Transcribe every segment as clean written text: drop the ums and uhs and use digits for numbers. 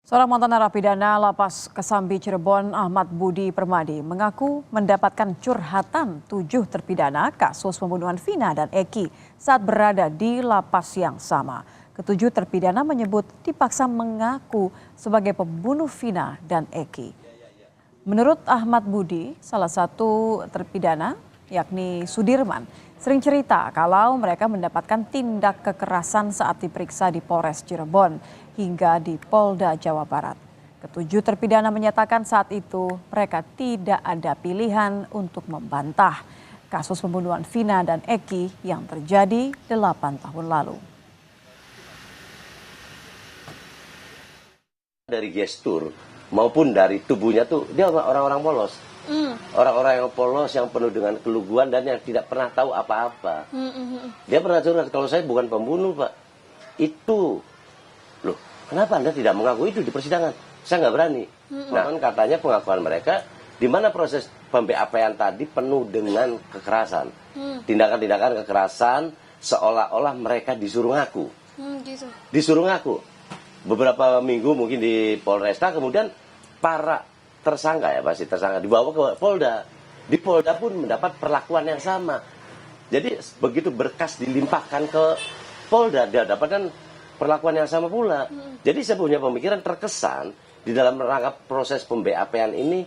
Seorang mantan narapidana Lapas Kesambi Cirebon, Ahmad Budi Permadi, mengaku mendapatkan curhatan 7 terpidana kasus pembunuhan Vina dan Eki saat berada di lapas yang sama. Ketujuh terpidana menyebut dipaksa mengaku sebagai pembunuh Vina dan Eki. Menurut Ahmad Budi, salah satu terpidana, yakni Sudirman, sering cerita kalau mereka mendapatkan tindak kekerasan saat diperiksa di Polres Cirebon hingga di Polda Jawa Barat. Ketujuh terpidana menyatakan saat itu mereka tidak ada pilihan untuk membantah kasus pembunuhan Vina dan Eki yang terjadi 8 tahun lalu. Dari gestur maupun dari tubuhnya tuh dia orang-orang polos. Orang-orang yang polos, yang penuh dengan keluguan dan yang tidak pernah tahu apa-apa. Dia pernah curhat, kalau saya bukan pembunuh, Pak. Itu, loh, kenapa Anda tidak mengaku itu di persidangan? Saya nggak berani. Nah, katanya pengakuan mereka, di mana proses pem-BAP-an tadi penuh dengan kekerasan. Tindakan-tindakan kekerasan, seolah-olah mereka disuruh ngaku. Disuruh ngaku. Beberapa minggu mungkin di Polresta, kemudian para tersangka ya pasti tersangka dibawa ke Polda. Di Polda pun mendapat perlakuan yang sama. Jadi begitu berkas dilimpahkan ke Polda, dia dapatkan perlakuan yang sama pula. Jadi saya punya pemikiran terkesan di dalam rangka proses pem-BAP-an ini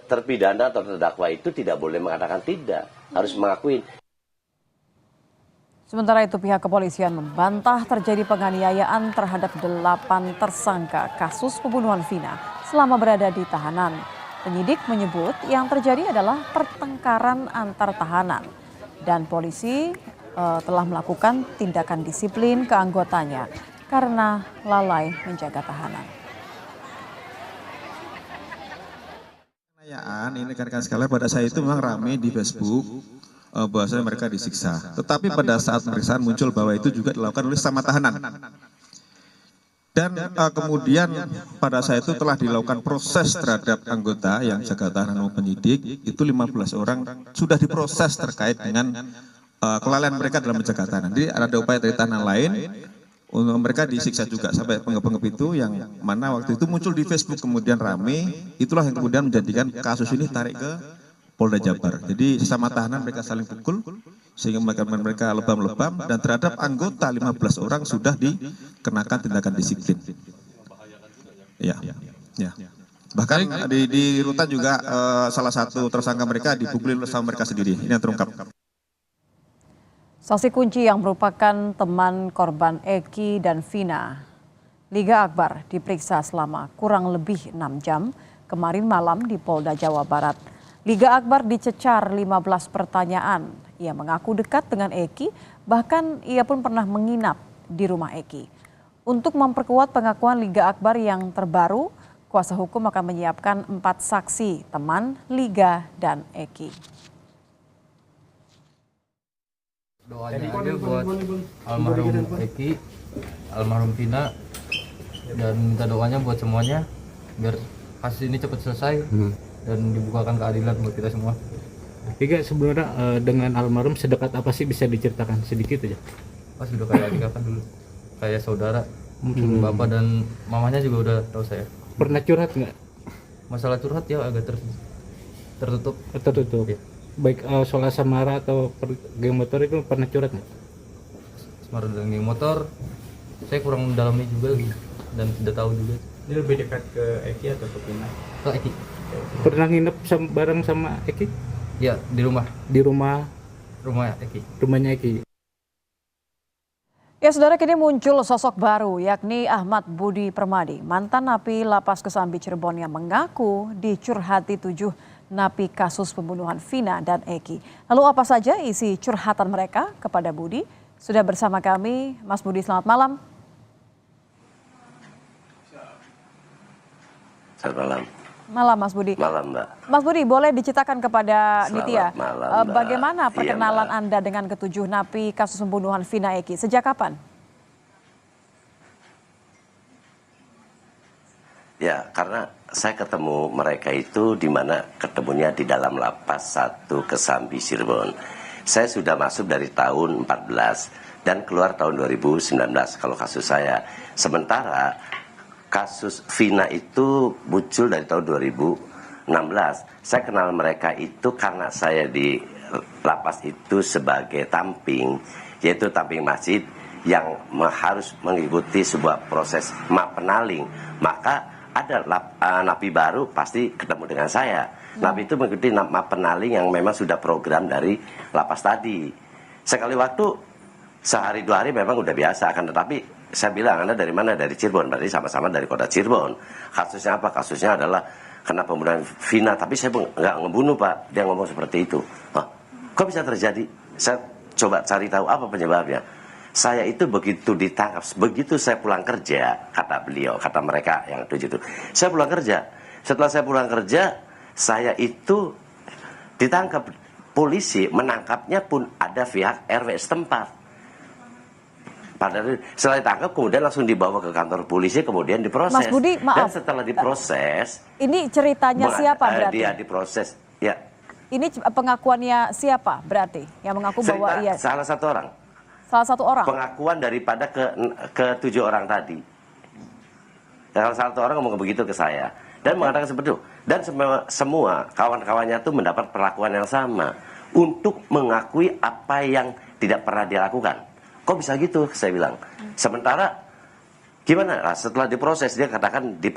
terpidana atau terdakwa itu tidak boleh mengatakan tidak, harus mengakui. Sementara itu pihak kepolisian membantah terjadi penganiayaan terhadap 8 tersangka kasus pembunuhan Vina selama berada di tahanan. Penyidik menyebut yang terjadi adalah pertengkaran antar tahanan dan polisi telah melakukan tindakan disiplin ke anggotanya karena lalai menjaga tahanan. Ini rekan-rekan sekalian, pada saat itu memang ramai di Facebook bahwasanya mereka disiksa. Tetapi pada saat pemeriksaan muncul bahwa itu juga dilakukan oleh sesama tahanan. Dan kemudian pada saat itu telah dilakukan proses terhadap anggota yang jaga tahanan maupun penyidik, itu 15 orang sudah diproses terkait dengan kelalaian mereka dalam menjaga tahanan. Jadi ada upaya dari tahanan lain, untuk mereka disiksa juga sampai penggep-penggep itu yang mana waktu itu muncul di Facebook kemudian rame, itulah yang kemudian menjadikan kasus ini tarik ke Polda Jabar. Jadi sesama tahanan mereka saling pukul sehingga mereka lebam-lebam dan terhadap anggota 15 orang sudah dikenakan tindakan disiplin. Ya. Bahkan di rutan juga salah satu tersangka mereka dipukuli sama mereka sendiri. Ini yang terungkap. Saksi kunci yang merupakan teman korban Eki dan Vina, Liga Akbar, diperiksa selama kurang lebih 6 jam kemarin malam di Polda Jawa Barat. Liga Akbar dicecar 15 pertanyaan. Ia mengaku dekat dengan Eki, bahkan ia pun pernah menginap di rumah Eki. Untuk memperkuat pengakuan Liga Akbar yang terbaru, kuasa hukum akan menyiapkan 4 saksi teman Liga dan Eki. Doanya aja buat almarhum Eki, almarhum Vina, dan minta doanya buat semuanya biar kasus ini cepat selesai dan dibukakan keadilan buat kita semua. Tiga sebenarnya dengan almarhum sedekat apa sih, bisa diceritakan sedikit aja? Pas udah kayak adik kakak dulu, kayak saudara. Bapak dan mamanya juga udah tahu saya. Pernah curhat nggak? Masalah curhat ya agak tertutup. Ya. Baik soal asmara atau geng motor itu pernah curhat nggak? Asmara dan geng motor saya kurang mendalami juga dan tidak tahu juga. Ini lebih dekat ke Eki atau ke Vina? Ke Eki. Pernah nginep bareng sama Eki? Ya, di rumah. Di rumah Eki. Rumahnya Eki. Ya saudara, kini muncul sosok baru yakni Ahmad Budi Permadi, mantan napi Lapas Kesambi Cirebon yang mengaku dicurhati 7 napi kasus pembunuhan Vina dan Eki. Lalu apa saja isi curhatan mereka kepada Budi? Sudah bersama kami Mas Budi, selamat malam. Selamat malam. Malam Mas Budi. Malam, Mbak. Mas Budi, boleh diceritakan kepada Nitya malam, Mbak. bagaimana perkenalan Iya, Anda dengan ketujuh napi kasus pembunuhan Vina Eki? Sejak kapan? Ya, karena saya ketemu mereka itu di mana ketemunya di dalam Lapas 1 Kesambi Cirebon. Saya sudah masuk dari tahun 14 dan keluar tahun 2019 kalau kasus saya. Sementara kasus Vina itu muncul dari tahun 2016. Saya kenal mereka itu karena saya di lapas itu sebagai tamping, yaitu tamping masjid yang harus mengikuti sebuah proses mapenaling. Maka ada napi baru pasti ketemu dengan saya. Napi itu mengikuti mapenaling yang memang sudah program dari lapas tadi. Sekali waktu, sehari 2 hari memang udah biasa, akan tetapi saya bilang, Anda dari mana? Dari Cirebon. Berarti sama-sama dari kota Cirebon. Kasusnya apa? Kasusnya adalah kena pembunuhan Vina. Tapi saya nggak ngebunuh, Pak. Dia ngomong seperti itu. Kok bisa terjadi? Saya coba cari tahu apa penyebabnya. Saya itu begitu ditangkap, begitu saya pulang kerja, kata beliau, kata mereka yang 7 itu. Saya pulang kerja. Setelah saya pulang kerja, saya itu ditangkap. Polisi menangkapnya pun ada pihak RW setempat. Padahal setelah ditangkap kemudian langsung dibawa ke kantor polisi, kemudian diproses. Mas Budi, maaf. Dan setelah diproses, ini ceritanya siapa berarti? Dia diproses. Ya. Ini pengakuannya siapa berarti yang mengaku bahwa ia salah satu orang. Salah satu orang. Pengakuan daripada ke 7 orang tadi. Salah satu orang ngomong begitu ke saya dan mengatakan seperti itu. Dan semua kawan-kawannya itu mendapat perlakuan yang sama untuk mengakui apa yang tidak pernah dia lakukan. Kok bisa gitu? Saya bilang. Sementara gimana? Nah, setelah diproses dia katakan di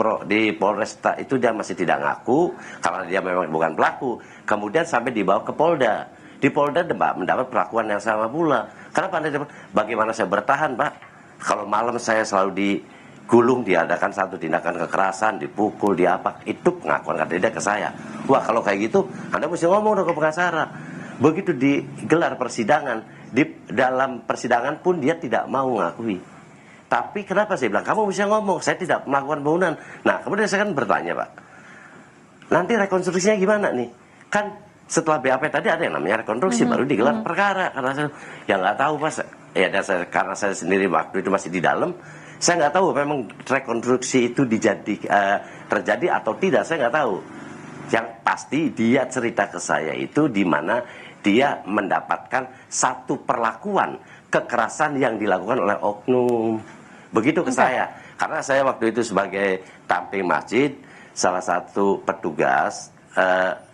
Polresta itu dia masih tidak ngaku karena dia memang bukan pelaku. Kemudian sampai dibawa ke Polda. Di Polda mendapat perlakuan yang sama pula. Kenapa Anda dapat? Bagaimana saya bertahan, Pak? Kalau malam saya selalu digulung, diadakan satu tindakan kekerasan, dipukul, diapa, itu pengakuan kata dia ke saya. Wah, kalau kayak gitu Anda mesti ngomong dong ke pengacara. Begitu digelar persidangan, di dalam persidangan pun dia tidak mau ngakui. Tapi kenapa saya bilang, kamu bisa ngomong, saya tidak melakukan pembunuhan. Nah, kemudian saya kan bertanya, Pak, nanti rekonstruksinya gimana nih? Kan setelah BAP tadi ada yang namanya rekonstruksi, baru digelar perkara. Karena saya yang nggak tahu, Pak, ya karena saya sendiri waktu itu masih di dalam, saya nggak tahu memang rekonstruksi itu terjadi atau tidak, saya nggak tahu. Yang pasti dia cerita ke saya itu di mana dia mendapatkan satu perlakuan kekerasan yang dilakukan oleh oknum. Begitu ke saya. Karena saya waktu itu sebagai tamping masjid, salah satu petugas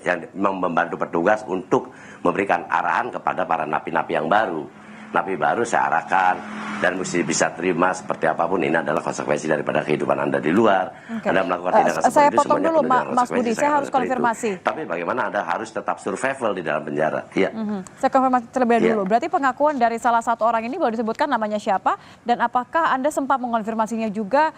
yang membantu petugas untuk memberikan arahan kepada para napi-napi yang baru. Napi baru saya arahkan dan mesti bisa terima seperti apapun, ini adalah konsekuensi daripada kehidupan Anda di luar. Anda melakukan tindakan seperti saya itu, potong semuanya dulu, penuh dengan Mas konsekuensi. Budi, saya harus konfirmasi. Tapi bagaimana Anda harus tetap survival di dalam penjara? Iya. Saya konfirmasi terlebih dulu. Berarti pengakuan dari salah satu orang ini boleh disebutkan namanya siapa, dan apakah Anda sempat mengonfirmasinya juga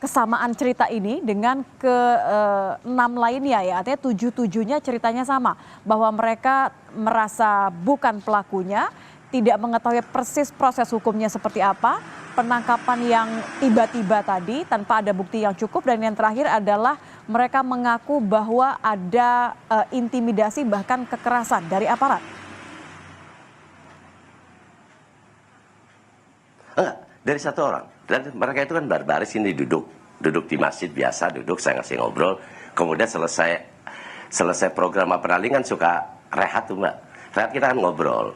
kesamaan cerita ini dengan ke-6 lainnya ya, artinya 7-7-nya ceritanya sama, bahwa mereka merasa bukan pelakunya, tidak mengetahui persis proses hukumnya seperti apa, penangkapan yang tiba-tiba tadi tanpa ada bukti yang cukup, dan yang terakhir adalah mereka mengaku bahwa ada intimidasi bahkan kekerasan dari aparat. Enggak, dari satu orang. Dan mereka itu kan baris ini duduk di masjid biasa, saya ngasih ngobrol. Kemudian selesai program penalingan suka rehat tuh, Mbak. Rehat kita kan ngobrol.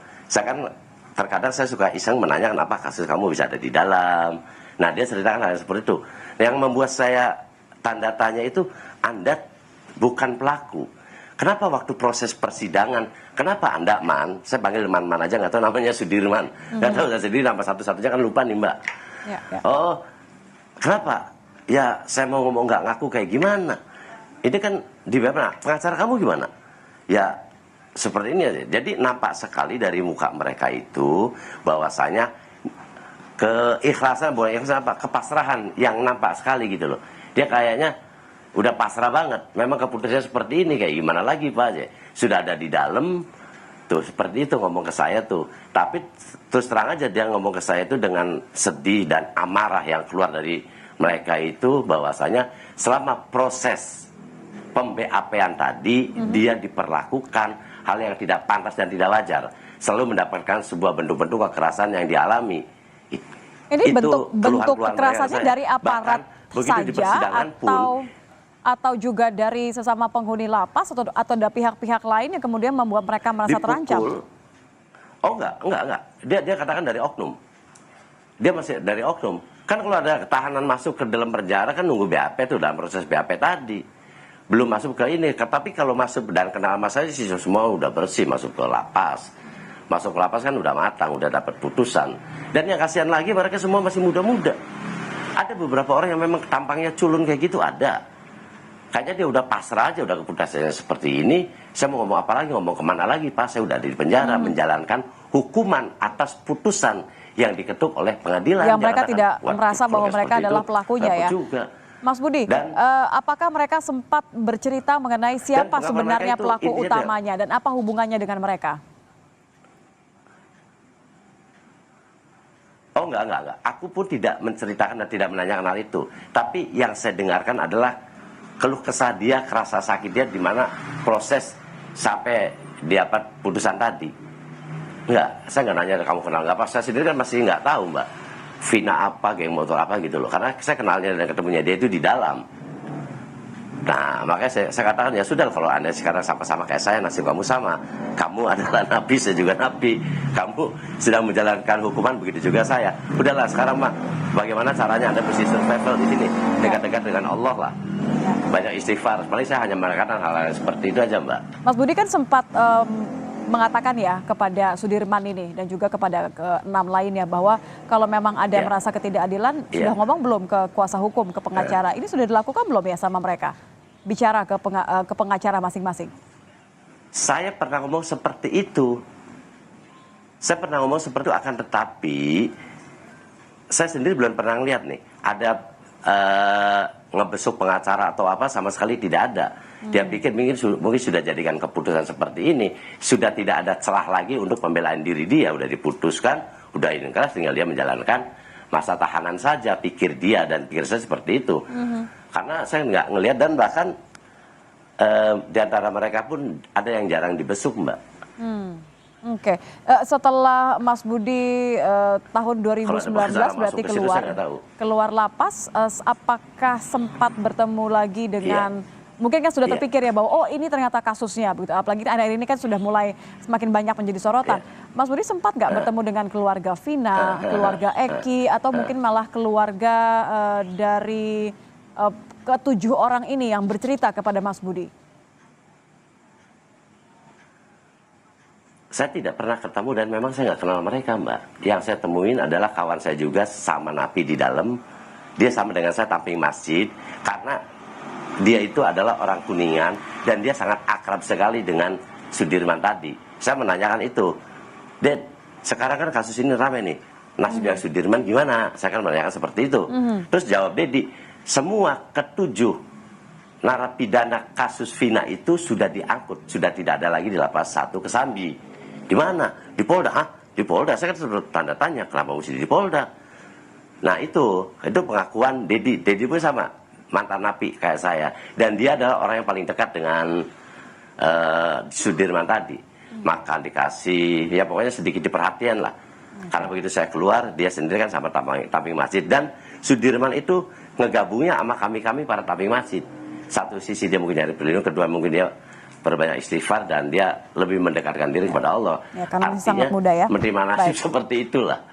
Terkadang saya suka iseng menanya kenapa kasus kamu bisa ada di dalam. Nah, dia ceritakan hal seperti itu. Yang membuat saya tanda tanya itu, Anda bukan pelaku. Kenapa waktu proses persidangan, kenapa Anda, Man, saya panggil Man aja, nggak tahu namanya Sudirman. Nggak tahu, saya sendiri nama satu-satunya kan lupa nih, Mbak. Ya. Oh, kenapa? Ya, saya mau ngomong nggak ngaku kayak gimana? Ini kan di mana? Pengacara kamu gimana? Ya, seperti ini aja. Jadi nampak sekali dari muka mereka itu bahwasanya keikhlasan, kepasrahan yang nampak sekali gitu loh. Dia kayaknya udah pasrah banget. Memang keputusannya seperti ini, kayak gimana lagi, Pak? Sudah ada di dalam tuh, seperti itu ngomong ke saya tuh. Tapi terus terang aja dia ngomong ke saya itu dengan sedih dan amarah yang keluar dari mereka itu, bahwasanya selama proses pem-BAP-an tadi dia diperlakukan hal yang tidak pantas dan tidak wajar, selalu mendapatkan sebuah bentuk-bentuk kekerasan yang dialami. Ini bentuk kekerasannya dari aparat saja atau juga dari sesama penghuni lapas atau ada pihak-pihak lain yang kemudian membuat mereka merasa terancam? Oh enggak. Dia katakan dari oknum. Dia masih dari oknum. Kan kalau ada tahanan masuk ke dalam penjara kan nunggu BAP tuh, dalam proses BAP tadi. Belum masuk ke ini. Tapi kalau masuk dan kenal sama saya sih semua udah bersih masuk ke lapas. Masuk ke lapas kan udah matang, udah dapat putusan. Dan yang kasihan lagi mereka semua masih muda-muda. Ada beberapa orang yang memang tampangnya culun kayak gitu, ada. Kayaknya dia udah pasrah aja, udah keputusannya seperti ini. Saya mau ngomong apa lagi, ngomong kemana lagi, Pak? Saya udah di penjara menjalankan hukuman atas putusan yang diketuk oleh pengadilan. Yang mereka tidak merasa bahwa mereka adalah pelakunya ya. Juga. Mas Budi, apakah mereka sempat bercerita mengenai siapa sebenarnya pelaku utamanya dan apa hubungannya dengan mereka? Oh enggak. Aku pun tidak menceritakan dan tidak menanyakan hal itu. Tapi yang saya dengarkan adalah keluh kesah dia, kerasa sakit dia di mana proses sampai dapat putusan tadi. Enggak, saya nggak nanya kamu kenal nggak apa. Saya sendiri kan masih nggak tahu Mbak. Vina apa, geng motor apa gitu loh. Karena saya kenalnya dan ketemunya dia itu di dalam. Nah, makanya saya katakan ya sudah, kalau Anda sekarang sama-sama kayak saya, nasib kamu sama. Kamu adalah nabi, saya juga nabi. Kamu sedang menjalankan hukuman, begitu juga saya. Udahlah sekarang mah, bagaimana caranya Anda mesti survival di sini, dekat-dekat dengan Allah lah. Banyak istighfar. Paling saya hanya mengatakan hal-hal seperti itu aja Mbak. Mas Budi kan sempat mengatakan ya kepada Sudirman ini dan juga kepada ke-6 lainnya bahwa kalau memang ada merasa ketidakadilan, sudah ngomong belum ke kuasa hukum, ke pengacara? Ini sudah dilakukan belum ya sama mereka? Bicara ke pengacara masing-masing. Saya pernah ngomong seperti itu. Saya pernah ngomong seperti itu, akan tetapi saya sendiri belum pernah lihat nih ada ngebesuk pengacara atau apa, sama sekali tidak ada. Dia pikir mungkin sudah jadikan keputusan seperti ini, sudah tidak ada celah lagi untuk pembelaan diri dia, udah diputuskan, udah ini keras, tinggal dia menjalankan masa tahanan saja, pikir dia dan pikir saya seperti itu. Karena saya nggak ngelihat, dan bahkan di antara mereka pun ada yang jarang dibesuk Mbak. Oke. Setelah Mas Budi tahun 2019 berarti keluar lapas, apakah sempat bertemu lagi dengan, mungkin kan sudah terpikir ya bahwa oh ini ternyata kasusnya begitu, apalagi akhir ini kan sudah mulai semakin banyak menjadi sorotan. Mas Budi sempat nggak bertemu dengan keluarga Vina, keluarga Eki, atau mungkin malah keluarga dari ke-7 orang ini yang bercerita kepada Mas Budi? Saya tidak pernah ketemu dan memang saya nggak kenal mereka Mbak. Yang saya temuin adalah kawan saya juga sama napi di dalam. Dia sama dengan saya tamping masjid, karena dia itu adalah orang Kuningan dan dia sangat akrab sekali dengan Sudirman tadi. Saya menanyakan itu, Ded, sekarang kan kasus ini ramai nih, nasib yang Sudirman gimana? Saya kan menanyakan seperti itu. Terus jawab Dedi, semua ke-7 narapidana kasus Vina itu sudah diangkut, sudah tidak ada lagi di lapas 1 Kesambi. Di mana? Di Polda. Hah? Di Polda. Saya kan sudah tanda tanya kenapa mesti di Polda. Nah itu pengakuan Dedi. Dedi pun sama, mantan napi kayak saya, dan dia adalah orang yang paling dekat dengan Sudirman tadi. Makan dikasih, ya pokoknya sedikit diperhatian lah. Karena begitu saya keluar, dia sendiri kan sama tamping masjid, dan Sudirman itu ngegabungnya sama kami para tamping masjid. Satu sisi dia mungkin nyari pelindung, kedua mungkin dia berbanyak istighfar, dan dia lebih mendekatkan diri kepada Allah. Ya, karena artinya sangat mudah ya. menerima nasib seperti itulah.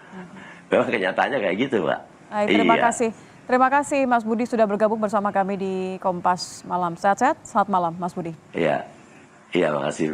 Memang kenyataannya kayak gitu Mbak. Baik, terima kasih. Terima kasih Mas Budi sudah bergabung bersama kami di Kompas Malam. Sehat-sehat, selamat malam Mas Budi. Iya, makasih.